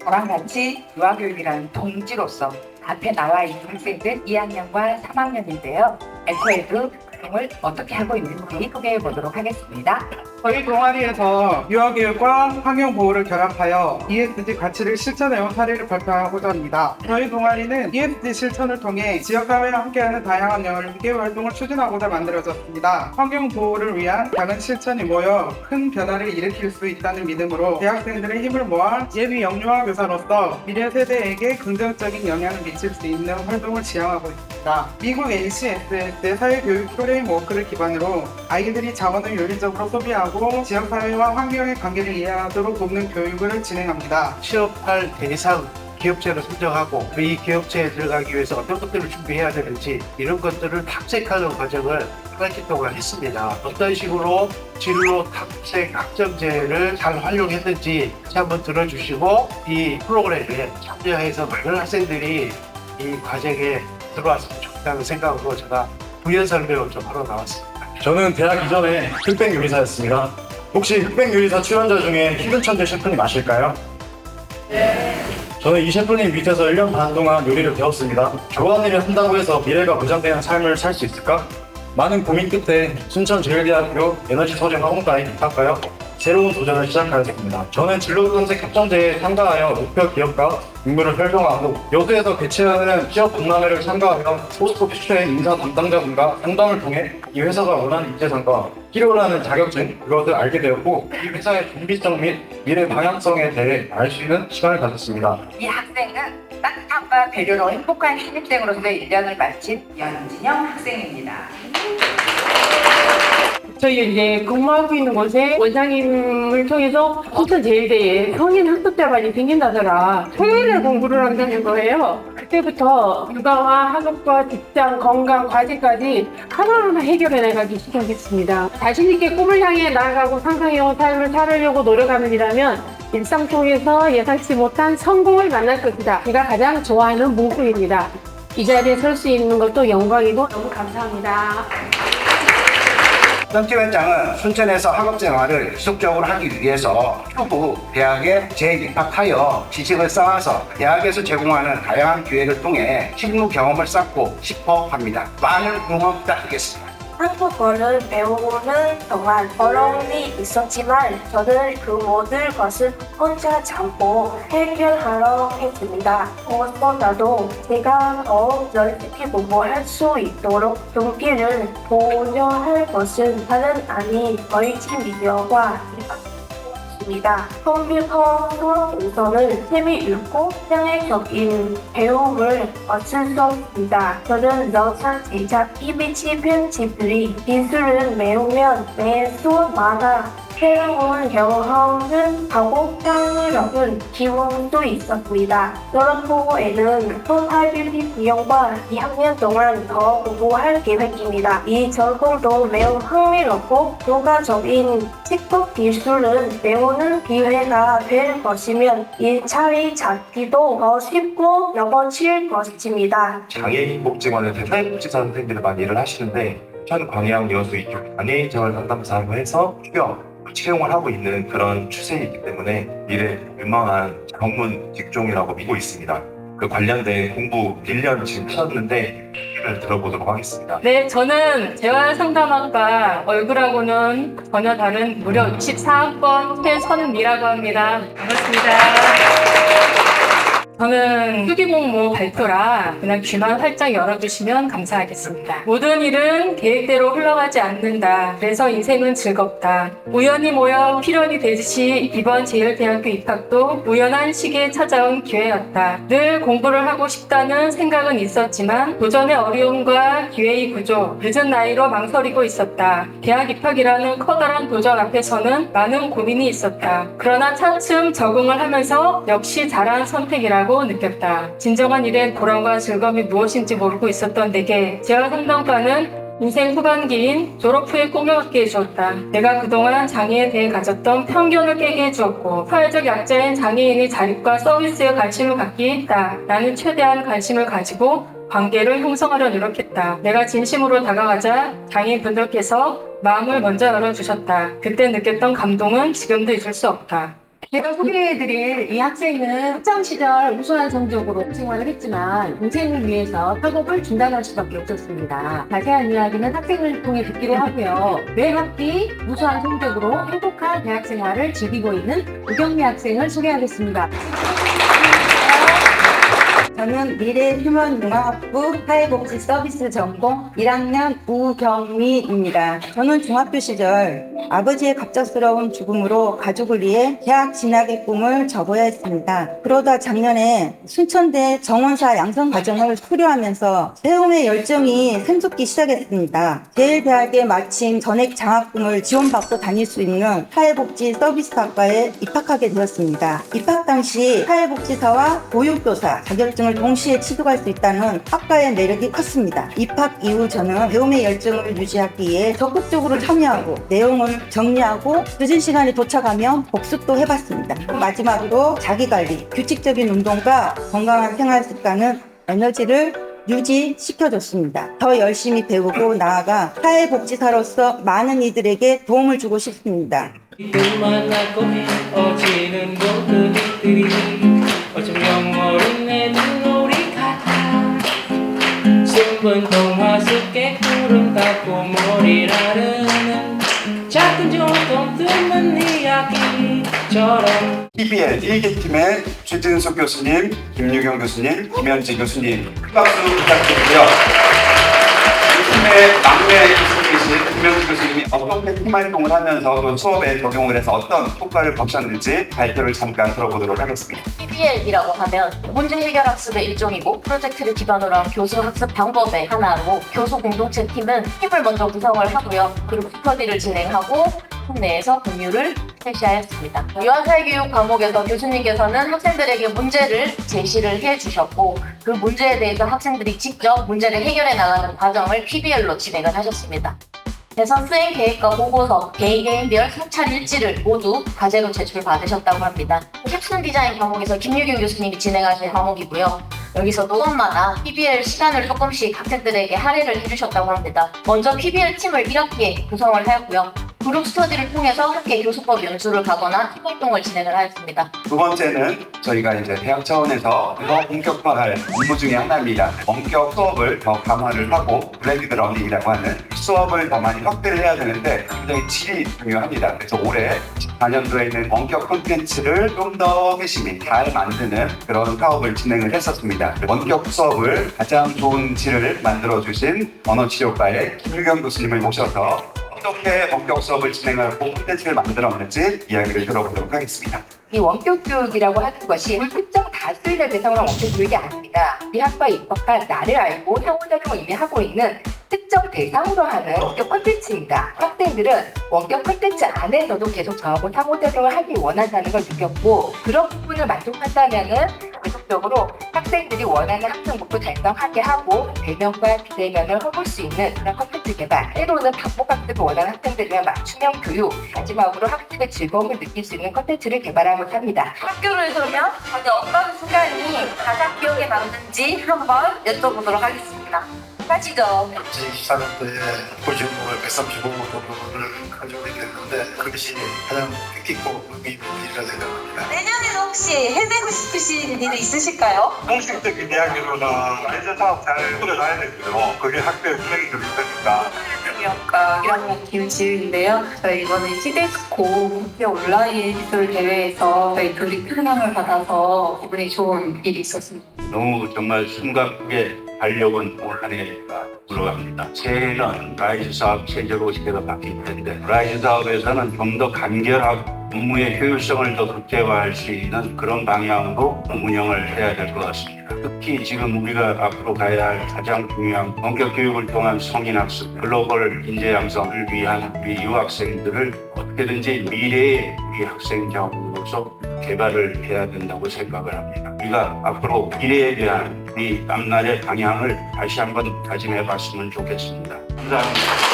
저랑 같이 유아교육이라는 동지로서 앞에 나와 있는 학생들 2학년과 3학년인데요. 에코에도 활동을 어떻게 하고 있는지 소개해 보도록 하겠습니다. 저희 동아리에서 유아교육과 환경보호를 결합하여 ESG 가치를 실천해온 사례를 발표하고자 합니다. 저희 동아리는 ESG 실천을 통해 지역사회와 함께하는 다양한 연계 활동을 추진하고자 만들어졌습니다. 환경보호를 위한 작은 실천이 모여 큰 변화를 일으킬 수 있다는 믿음으로 대학생들의 힘을 모아 예비 영유아 교사로서 미래 세대에게 긍정적인 영향을 미칠 수 있는 활동을 지향하고 있습니다. 미국 NCSS의 사회교육 프레임워크를 기반으로 아이들이 자원을 윤리적으로 소비하고 지역사회와 환경의 관계를 이해하도록 돕는 교육을 진행합니다. 취업할 대상 기업체를 선정하고 이 기업체에 들어가기 위해서 어떤 것들을 준비해야 되는지 이런 것들을 탐색하는 과정을 한 학기 동안 했습니다. 어떤 식으로 진로 탐색 학점제를 잘 활용했는지 한번 들어주시고 이 프로그램에 참여해서 많은 학생들이 이 과정에 들어왔으면 좋겠다는 생각으로 제가 부연 설명을 좀 하러 나왔습니다. 저는 대학 이전에 흑백 요리사였습니다. 혹시 흑백 요리사 출연자 중에 희근 천재 셰프님 아실까요? 네. 저는 이 셰프님 밑에서 1년 반 동안 요리를 배웠습니다. 좋아하는 일을 한다고 해서 미래가 보장되는 삶을 살 수 있을까? 많은 고민 끝에 순천제일대학교 에너지서재 학원과에 입학하여 새로운 도전을 시작하였습니다. 저는 진로 탐색 협정제에 참가하여 목표 기업과 임무를 설정하고 여수에서 개최하는 취업 박람회를 참가하며 포스코 퓨처의 인사 담당자분과 상담을 통해 이 회사가 원하는 인재상과 필요로 하는 자격증 그것을 알게 되었고 이 회사의 준비성 및 미래 방향성에 대해 알 수 있는 시간을 가졌습니다. 이 학생은 따뜻함과 배려로 행복한 신입생으로서의 1년을 마친 연진영 학생입니다. 저희 이제 근무하고 있는 곳에 원장님을 통해서 순천제일대에 성인 학습자반이 생긴다더라. 토요일에 공부를 한다는 거예요. 그때부터 육아와 학업과 직장, 건강, 과제까지 하나하나 해결해 나가기 시작했습니다. 자신있게 꿈을 향해 나아가고 상상해온 삶을 살으려고 노력하는 이라면 일상 속에서 예상치 못한 성공을 만날 것이다. 제가 가장 좋아하는 문구입니다. 이 자리에 설 수 있는 것도 영광이고 너무 감사합니다. 정지원장은 순천에서 학업생활을 지속적으로 하기 위해서 추후 대학에 재입학하여 지식을 쌓아서 대학에서 제공하는 다양한 기회를 통해 실무 경험을 쌓고 싶어 합니다. 많은 응원 부탁드리겠습니다. 한국어를 배우고는 동안 어려움이 있었지만 저는 그 모든 것을 혼자 참고 해결하려 했습니다. 무엇보다도 제가 더 열심히 공부할 수 있도록 용기를 보존할 것은 다른 아닌 멀티미디어과 컴퓨터 수업에서는 재미있고 창의적인 배움을 얻을 수 없습니다. 저는 영상 제작, 이미지 편집들이 기술을 배우면 매 수업마다 새로운 경험은 하고 창의력은 키울 수 있었습니다. 졸업 후에는 토탈빌리 비용과 2학년 동안 더 공부할 계획입니다. 이 전공도 매우 흥미롭고 효과적인 직업 기술은 배우는 기회가 될 것이면 일자리 찾기도 더 쉽고 영어칠 것입니다. 장애인복지관에서 사회복지사 선생님들이 많이 일을 하시는데 현 광양 여수 이쪽 장애인생활 상담사로 해서 채용을 하고 있는 그런 추세이기 때문에 미래 유망한 전문 직종이라고 믿고 있습니다. 그 관련된 공부 1년 지금 하셨는데 얘기를 들어보도록 하겠습니다. 네, 저는 재활상담학과 얼굴하고는 전혀 다른 무려 24학번 최선미라고 합니다. 반갑습니다. 저는 수기공모 발표라 그냥 귀만 활짝 열어주시면 감사하겠습니다. 모든 일은 계획대로 흘러가지 않는다. 그래서 인생은 즐겁다. 우연히 모여 필연이 되듯이 이번 제일대학교 입학도 우연한 시기에 찾아온 기회였다. 늘 공부를 하고 싶다는 생각은 있었지만 도전의 어려움과 기회의 구조, 늦은 나이로 망설이고 있었다. 대학 입학이라는 커다란 도전 앞에서는 많은 고민이 있었다. 그러나 차츰 적응을 하면서 역시 잘한 선택이라고 느꼈다. 진정한 일의 보람과 즐거움이 무엇인지 모르고 있었던 내게 재활상담과는 인생 후반기인 졸업 후에 꿈을 갖게 해주었다. 내가 그동안 장애에 대해 가졌던 편견을 깨게 해주었고 사회적 약자인 장애인의 자립과 서비스에 관심을 갖게 했다. 나는 최대한 관심을 가지고 관계를 형성하려 노력했다. 내가 진심으로 다가가자 장애인분들께서 마음을 먼저 열어주셨다. 그때 느꼈던 감동은 지금도 잊을 수 없다. 제가 소개해드릴 이 학생은 학창 시절 우수한 성적으로 생활을 했지만 인생을 위해서 학업을 중단할 수밖에 없었습니다. 자세한 이야기는 학생을 통해 듣기로 하고요. 매 학기 우수한 성적으로 행복한 대학 생활을 즐기고 있는 우경미 학생을 소개하겠습니다. 저는 미래휴먼융합부 사회복지 서비스 전공 1학년 우경미입니다. 저는 중학교 시절 아버지의 갑작스러운 죽음으로 가족을 위해 대학 진학의 꿈을 접어야 했습니다. 그러다 작년에 순천대 정원사 양성과정을 수료하면서 배움의 열정이 샘솟기 시작했습니다. 제일대학에 마침 전액 장학금을 지원받고 다닐 수 있는 사회복지 서비스학과에 입학하게 되었습니다. 입학 당시 사회복지사와 보육교사 자격증을 동시에 취득할 수 있다는 학과의 매력이 컸습니다. 입학 이후 저는 배움의 열정을 유지하기 위해 적극적으로 참여하고 내용을 정리하고 늦은 시간에 도착하면 복습도 해봤습니다. 마지막으로 자기관리, 규칙적인 운동과 건강한 생활 습관은 에너지를 유지시켜줬습니다. 더 열심히 배우고 나아가 사회복지사로서 많은 이들에게 도움을 주고 싶습니다. 만나고 헤어지는 것들이 어쩌면 어린애들 놀이 같아 숨은 동화 속에 구름 닫고 머리라는 작은 조금 뜬는 이야기처럼 PBL 1기팀의 최진숙 교수님, 김유경 교수님, 김현지 교수님 큰 박수 부탁드리고요. 이 팀의 막내 교수님이신 김현지 교수님이 어떻게 팀 활동을 하면서 또 수업에 적용을 해서 어떤 효과를 거쳤는지 발표를 잠깐 들어보도록 하겠습니다. PBL이라고 하면 문제 해결 학습의 일종이고 프로젝트를 기반으로 한 교수 학습 방법의 하나로 교수 공동체 팀은 팀을 먼저 구성을 하고요. 그리고 스터디를 진행하고 팀 내에서 공유를 실시하였습니다. 유아사회교육 과목에서 교수님께서는 학생들에게 문제를 제시를 해주셨고 그 문제에 대해서 학생들이 직접 문제를 해결해 나가는 과정을 PBL로 진행을 하셨습니다. 대선 수행 계획과 보고서, 개인별 성찰 일지를 모두 과제로 제출받으셨다고 합니다. 캡슐 디자인 과목에서 김유경 교수님이 진행하신 과목이고요. 여기서도 수업마다 PBL 시간을 조금씩 학생들에게 할애를 해주셨다고 합니다. 먼저 PBL 팀을 1학기에 구성을 하였고요. 그룹 스터디를 통해서 함께 교수법 연수를 가거나 팀 활동을 진행을 하였습니다. 두 번째는 저희가 이제 대학 차원에서 더 본격화할 업무 중에 하나입니다. 원격 수업을 더 강화를 하고 블렌디드 러닝이라고 하는 수업을 더 많이 확대를 해야 되는데 굉장히 질이 중요합니다. 그래서 올해 4년도에는 원격 콘텐츠를 좀 더 회심히 잘 만드는 그런 사업을 진행을 했었습니다. 원격 수업을 가장 좋은 질을 만들어주신 언어치료과의 김유경 교수님을 모셔서 어떻게 원격 수업을 진행하고 콘텐츠를 만들었는지 이야기를 들어보도록 하겠습니다. 이 원격 교육이라고 하는 것이 특정 다수의 대상으로 원격 교육이 아닙니다. 이 학과에 입학한 나를 알고 상호작용을 이미 하고 있는 특정 대상으로 하는 원격 콘텐츠입니다. 학생들은 원격 콘텐츠 안에서도 계속 저하고 상호작용을 하기 원한다는 걸 느꼈고 그런 부분을 만족한다면은 계속적으로 학생들이 원하는 학생 목표 달성하게 하고 대면과 비대면을 해볼 수 있는 그런 콘텐츠 개발, 때로는 반복 학습을 원하는 학생들이랑 맞춤형 교육, 마지막으로 학습의 즐거움을 느낄 수 있는 콘텐츠를 개발하고 합니다. 학교를 들으면 다들 어떤 순간이 가장 기억에 남는지 한번 여쭤보도록 하겠습니다. 하시죠. 제24년도에 보증금을 135억 정도를 가져오게 됐는데 그것이 가장 뜻깊고 의미 있는 일이라 생각합니다. 내년에도 혹시 해내고 싶으신 일이 있으실까요? 공식적인 이야기로는 레저 사업 잘 꾸려나야 되고요. 그게 학교의 분명히 그렇다니까. 경영과 1학년 김지은인데요. 저희 이번에 시데스코 국제 온라인 기술 대회에서 저희 둘이 큰 상을 받아서 기분이 좋은 일이 있었습니다. 너무 정말 숨가쁘게 달려온 올 한 해가 들어갑니다. 새해는 라이즈 사업 체제로 시대가 바뀔 텐데 라이즈 사업에서는 좀 더 간결하고 업무의 효율성을 더 극대화할 수 있는 그런 방향으로 운영을 해야 될 것 같습니다. 특히 지금 우리가 앞으로 가야 할 가장 중요한 원격 교육을 통한 성인학습, 글로벌 인재 양성을 위한 우리 유학생들을 어떻게든지 미래의 우리 학생 자원으로서 개발을 해야 된다고 생각을 합니다. 우리가 앞으로 미래에 대한 우리 앞날의 방향을 다시 한번 다짐해 봤으면 좋겠습니다. 감사합니다.